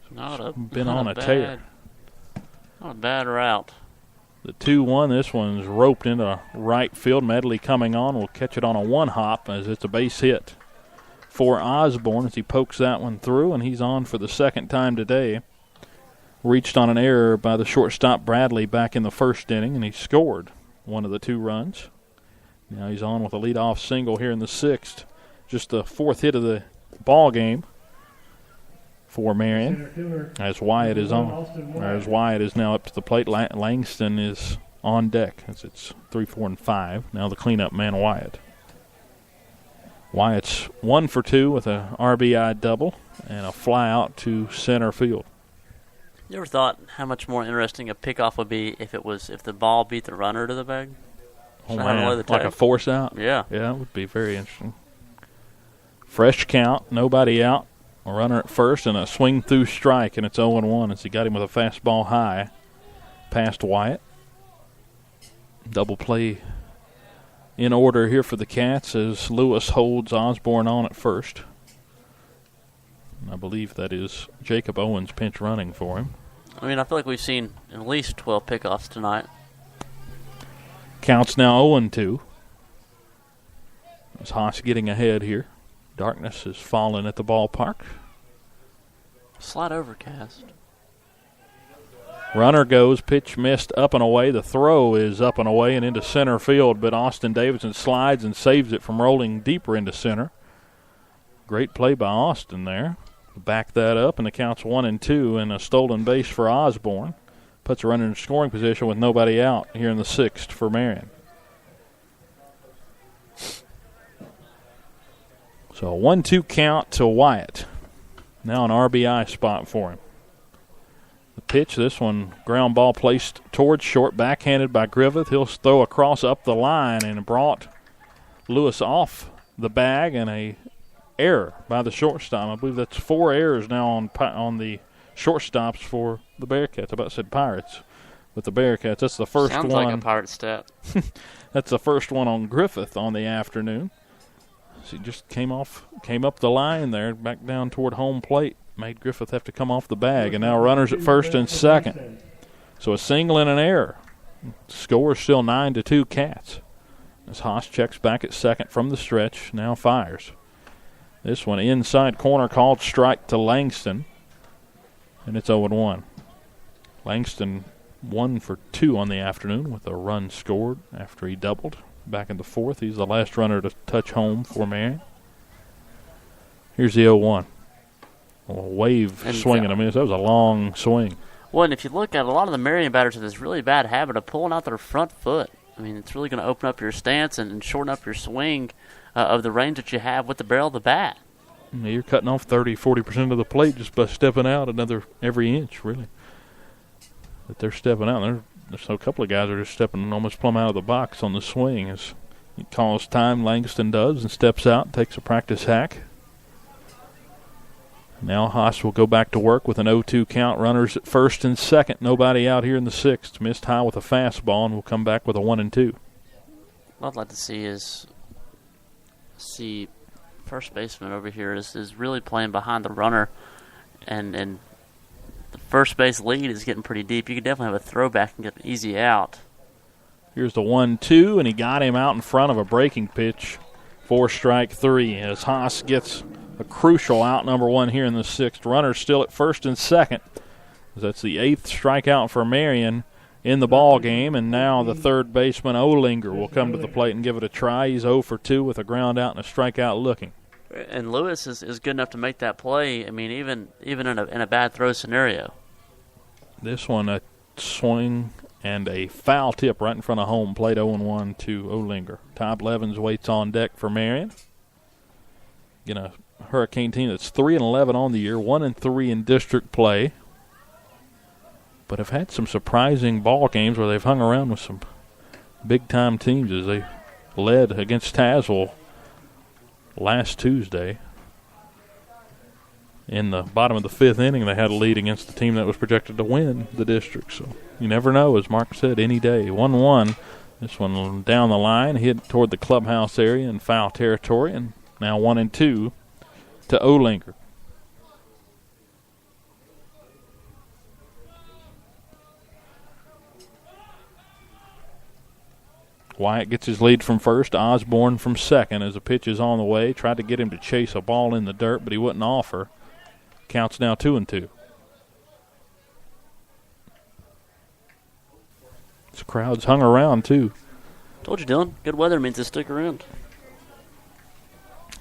Been on a tear. Not a bad route. The 2-1, this one's roped into right field. Medley coming on will catch it on a one-hop as it's a base hit for Osborne as he pokes that one through, and he's on for the second time today. Reached on an error by the shortstop Bradley back in the first inning, and he scored one of the 2 runs. Now he's on with a leadoff single here in the 6th. Just the 4th hit of the ball game for Marion, as Wyatt is on. As Wyatt is now up to the plate. Langston is on deck as it's 3, 4, and 5. Now the cleanup man, Wyatt. Wyatt's 1 for 2 with a RBI double and a fly out to center field. You ever thought how much more interesting a pickoff would be if the ball beat the runner to the bag? Oh, man, like a force out? Yeah. Yeah, it would be very interesting. Fresh count, nobody out. A runner at first and a swing through strike, and it's 0-1 as he got him with a fastball high past Wyatt. Double play in order here for the Cats as Lewis holds Osborne on at first. I believe that is Jacob Owens pinch running for him. I mean, I feel like we've seen at least 12 pickoffs tonight. Counts now 0-2. As Haas getting ahead here. Darkness has fallen at the ballpark. Slight overcast. Runner goes, pitch missed up and away. The throw is up and away and into center field, but Austin Davidson slides and saves it from rolling deeper into center. Great play by Austin there. Back that up, and the count's 1-2, and a stolen base for Osborne. Puts a runner in scoring position with nobody out here in the 6th for Marion. So a 1-2 count to Wyatt. Now an RBI spot for him. The pitch, this one, ground ball placed towards short, backhanded by Griffith. He'll throw across up the line and brought Lewis off the bag, and a error by the shortstop. I believe that's 4 errors now on the shortstops for the Bearcats. I about said Pirates with the Bearcats. That's the first Sounds one. Sounds like a Pirate stat. That's the first one on Griffith on the afternoon. So he just came up the line there, back down toward home plate. Made Griffith have to come off the bag. And now runners at first and second. So a single and an error. Score still 9-2 Cats. As Haas checks back at second from the stretch, now fires. This one inside corner called strike to Langston. And it's 0-1. Langston 1 for 2 on the afternoon with a run scored after he doubled. Back in the 4th. He's the last runner to touch home for Marion. Here's the 0-1. A wave swing and a miss. That was a long swing. Well, and if you look at a lot of the Marion batters have this really bad habit of pulling out their front foot. I mean, it's really going to open up your stance and shorten up your swing of the range that you have with the barrel of the bat. You're cutting off 30-40% of the plate just by stepping out every inch, really. That they're stepping out. There's a couple of guys that are just stepping almost plumb out of the box on the swing. As he calls time, Langston does, and steps out, takes a practice hack. Now Haas will go back to work with an 0-2 count. Runners at first and second. Nobody out here in the 6th. Missed high with a fastball, and will come back with a 1-2. What I'd like to see first baseman over here is really playing behind the runner, and the first base lead is getting pretty deep. You could definitely have a throwback and get an easy out. Here's the 1-2, and he got him out in front of a breaking pitch for strike 3 as Haas gets a crucial out number 1 here in the 6th. Runners still at first and second. That's the 8th strikeout for Marion in the ball game, and now the third baseman Olinger will come to the plate and give it a try. He's 0 for 2 with a ground out and a strikeout looking. And Lewis is good enough to make that play. I mean, even in a bad throw scenario. This one, a swing and a foul tip right in front of home plate. 0-1 to Olinger. Todd Levens waits on deck for Marion. Again, a Hurricane team that's 3-11 on the year, 1-3 in district play, but have had some surprising ball games where they've hung around with some big-time teams as they led against Tazewell last Tuesday. In the bottom of the 5th inning, they had a lead against the team that was projected to win the district. So you never know, as Mark said, any day. 1-1. This one down the line, hit toward the clubhouse area in foul territory, and now 1-2 to Olinger. Wyatt gets his lead from first. Osborne from second as the pitch is on the way. Tried to get him to chase a ball in the dirt, but he wouldn't offer. Counts now 2-2. This crowd's hung around, too. Told you, Dylan. Good weather means they stick around.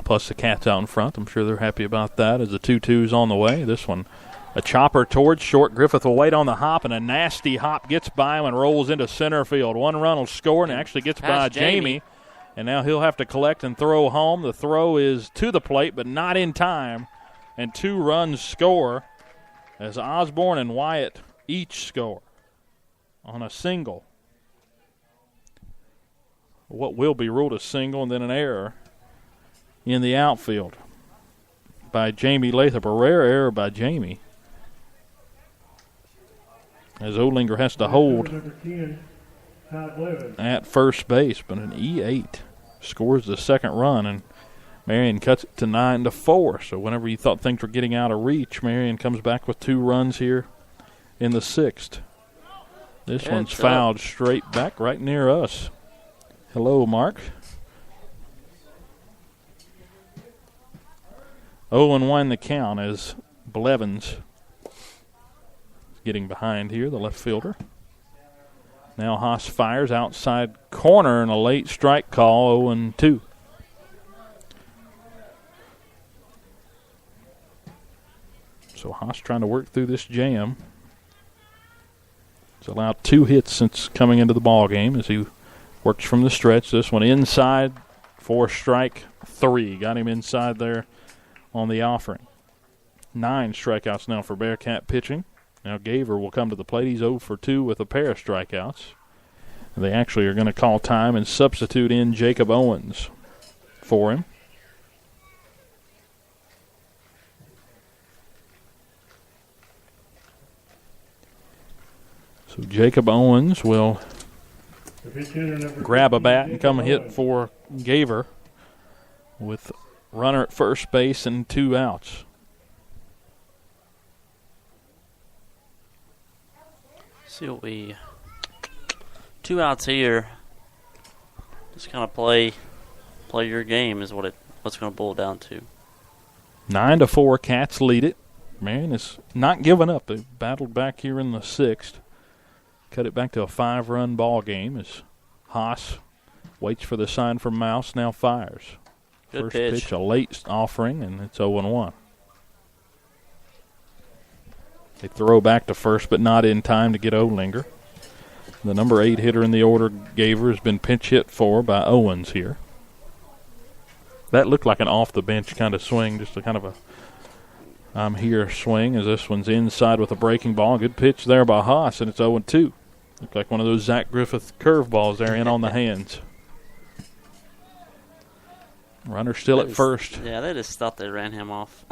Plus the Cats out in front. I'm sure they're happy about that as the 2-2's on the way. This one, a chopper towards short. Griffith will wait on the hop, and a nasty hop gets by him and rolls into center field. One run will score, and actually gets by Jamie. And now he'll have to collect and throw home. The throw is to the plate, but not in time. And 2 runs score as Osborne and Wyatt each score on a single. What will be ruled a single and then an error in the outfield by Jamie Lathrop. A rare error by Jamie, as Olinger has to hold at first base, but an E8 scores the second run, and Marion cuts it to 9-4. So whenever you thought things were getting out of reach, Marion comes back with 2 runs here in the 6th. This one's fouled straight back right near us. Hello, Mark. 0-1 the count as Blevins getting behind here, the left fielder. Now Haas fires outside corner and a late strike call, 0-2. So Haas trying to work through this jam. He's allowed 2 hits since coming into the ball game as he works from the stretch. This one inside for strike 3. Got him inside there on the offering. 9 strikeouts now for Bearcat pitching. Now Gaver will come to the plate. He's 0 for 2 with a pair of strikeouts. They actually are going to call time and substitute in Jacob Owens for him. So Jacob Owens will grab a bat and come hit for Gaver with runner at first base and 2 outs. See what 2 outs here. Just kind of play your game is what's going to boil down to. 9-4, Cats lead it. Marion is not giving up. They battled back here in the 6th. Cut it back to a 5-run ball game as Haas waits for the sign from Mouse, now fires. Good First pitch, a late offering, and it's 0-1. They throw back to first, but not in time to get Olinger. The number 8 hitter in the order, Gaver, has been pinch hit for by Owens here. That looked like an off-the-bench kind of swing, just a kind of a I'm here swing as this one's inside with a breaking ball. Good pitch there by Haas, and it's 0-2. Looked like one of those Zach Griffith curveballs there in on the hands. Runner still at first. Yeah, they just thought they ran him off.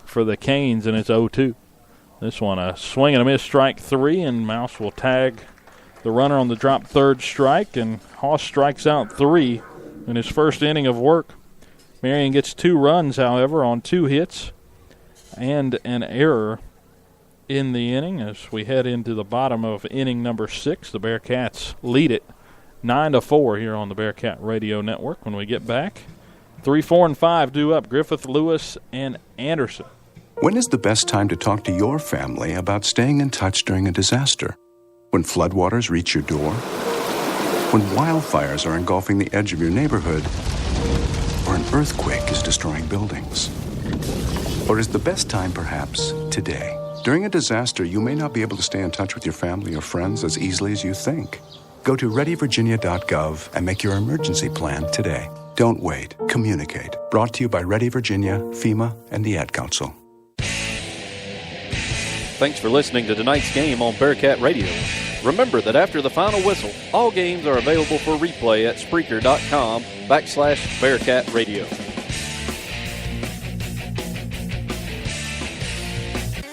For the Canes, and it's 0-2. This one, a swing and a miss, strike 3, and Mouse will tag the runner on the drop third strike, and Haas strikes out 3 in his first inning of work. Marion gets 2 runs, however, on 2 hits and an error in the inning as we head into the bottom of inning number 6. The Bearcats lead it 9-4 here on the Bearcat Radio Network. When we get back, 3, 4, and 5 due up. Griffith, Lewis, and Anderson. When is the best time to talk to your family about staying in touch during a disaster? When floodwaters reach your door? When wildfires are engulfing the edge of your neighborhood? Or an earthquake is destroying buildings? Or is the best time perhaps today? During a disaster, you may not be able to stay in touch with your family or friends as easily as you think. Go to readyvirginia.gov and make your emergency plan today. Don't wait. Communicate. Brought to you by Ready Virginia, FEMA, and the Ad Council. Thanks for listening to tonight's game on Bearcat Radio. Remember that after the final whistle, all games are available for replay at Spreaker.com/Bearcat Radio.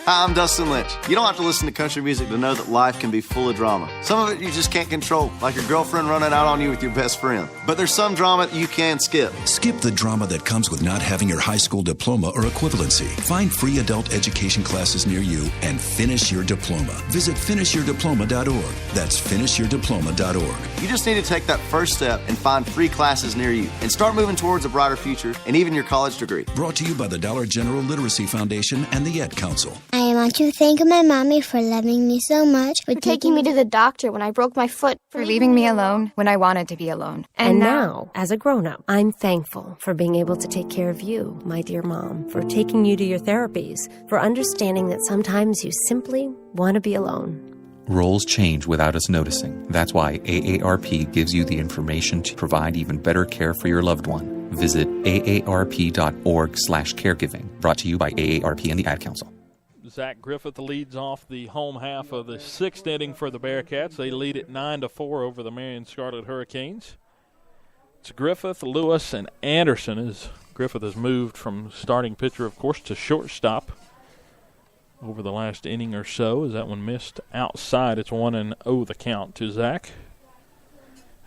Hi, I'm Dustin Lynch. You don't have to listen to country music to know that life can be full of drama. Some of it you just can't control, like your girlfriend running out on you with your best friend. But there's some drama that you can skip. Skip the drama that comes with not having your high school diploma or equivalency. Find free adult education classes near you and finish your diploma. Visit finishyourdiploma.org. That's finishyourdiploma.org. You just need to take that first step and find free classes near you and start moving towards a brighter future and even your college degree. Brought to you by the Dollar General Literacy Foundation and the Ed Council. I want to thank my mommy for loving me so much, for taking me to the doctor when I broke my foot, for leaving me alone when I wanted to be alone. And now, as a grown-up, I'm thankful for being able to take care of you, my dear mom, for taking you to your therapies, for understanding that sometimes you simply want to be alone. Roles change without us noticing. That's why AARP gives you the information to provide even better care for your loved one. Visit aarp.org/caregiving. Brought to you by AARP and the Ad Council. Zach Griffith leads off the home half of the sixth inning for the Bearcats. They lead it 9-4 over the Marion Scarlet Hurricanes. It's Griffith, Lewis, and Anderson as Griffith has moved from starting pitcher, of course, to shortstop over the last inning or so. As that one missed outside, it's 1-0 the count to Zach.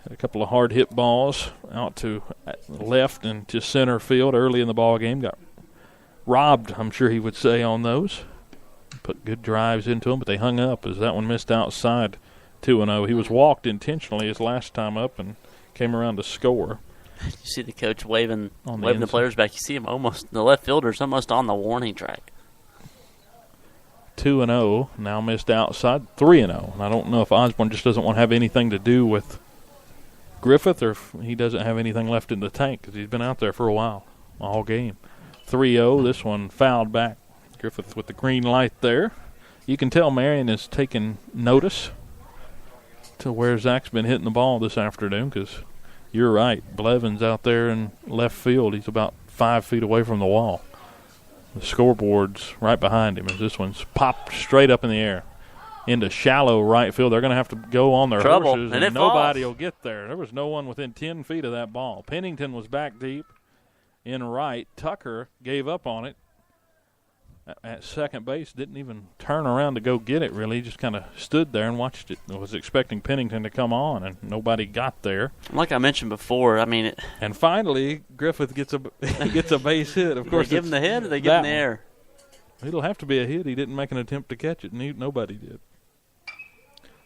Had a couple of hard hit balls out to left and to center field early in the ball game. Got robbed, I'm sure he would say, on those. Put good drives into them, but they hung up as that one missed outside 2-0. He was walked intentionally his last time up and came around to score. You see the coach waving the players back. You see him almost, the left fielder's almost on the warning track. 2-0, now missed outside, 3-0. And I don't know if Osborne just doesn't want to have anything to do with Griffith or if he doesn't have anything left in the tank because he's been out there for a while, all game. 3-0, this one fouled back. Griffith with the green light there. You can tell Marion is taking notice to where Zach's been hitting the ball this afternoon because you're right. Blevin's out there in left field. He's about 5 feet away from the wall. The scoreboard's right behind him as this one's popped straight up in the air into shallow right field. They're going to have to go on their horses, and nobody will get there. There was no one within 10 feet of that ball. Pennington was back deep in right. Tucker gave up on it at second base, didn't even turn around to go get it, really. He just kind of stood there and watched it. Was expecting Pennington to come on, and nobody got there. Like I mentioned before, and finally, Griffith gets a base hit. Of course, they give him the hit or they give him the air? It'll have to be a hit. He didn't make an attempt to catch it. Nobody did.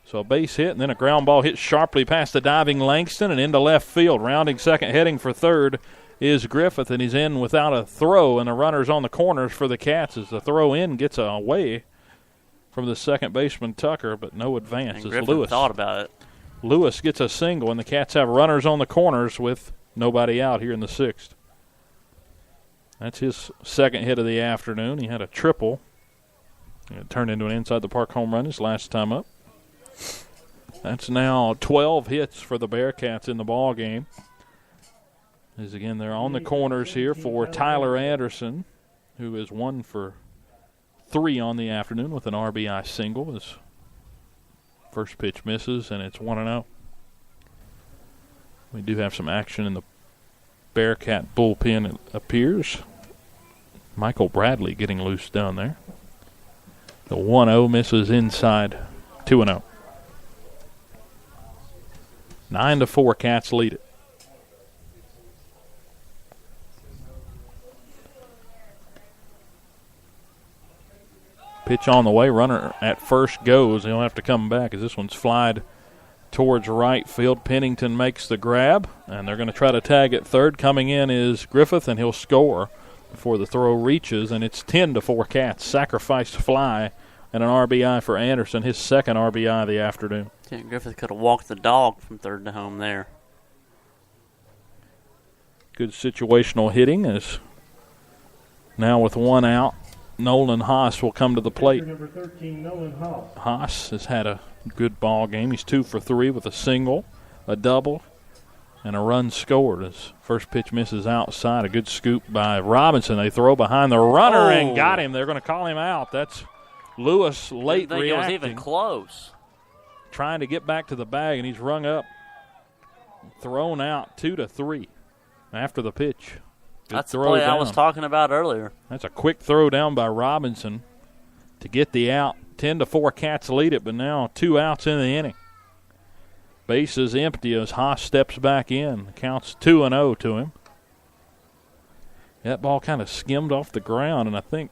So a base hit, and then a ground ball hit sharply past the diving Langston and into left field. Rounding second, heading for third is Griffith, and he's in without a throw, and the runner's on the corners for the Cats as the throw in gets away from the second baseman Tucker, but no advance as Lewis thought about it. Lewis gets a single, and the Cats have runners on the corners with nobody out here in the sixth. That's his second hit of the afternoon. He had a triple. It turned into an inside-the-park home run his last time up. That's now 12 hits for the Bearcats in the ball game. As again, they're on the corners here for Tyler Anderson, who is 1 for 3 on the afternoon with an RBI single. His first pitch misses, and it's 1-0. We do have some action in the Bearcat bullpen, it appears. Michael Bradley getting loose down there. The 1-0 misses inside, 2-0. 9-4, Cats lead it. Pitch on the way, runner at first goes. He'll have to come back as this one's flied towards right field. Pennington makes the grab, and they're going to try to tag at third. Coming in is Griffith, and he'll score before the throw reaches, and it's 10-4 Cats. Sacrificed fly and an RBI for Anderson, his second RBI of the afternoon. Yeah, Griffith could have walked the dog from third to home there. Good situational hitting is now with one out. Nolan Haas will come to the plate. Number 13, Nolan Haas. Haas has had a good ball game. He's 2 for 3 with a single, a double, and a run scored. His first pitch misses outside. A good scoop by Robinson. They throw behind the runner and got him. They're going to call him out. That's Lewis late reacting. It was even close. Trying to get back to the bag, and he's rung up. Thrown out 2-3 after the pitch. Good That's the play I was talking about earlier. That's a quick throw down by Robinson. to get the out. 10-4 Cats lead it, but now 2 outs in the inning. Base is empty as Haas steps back in. Counts 2-0 to him. That ball kind of skimmed off the ground, and I think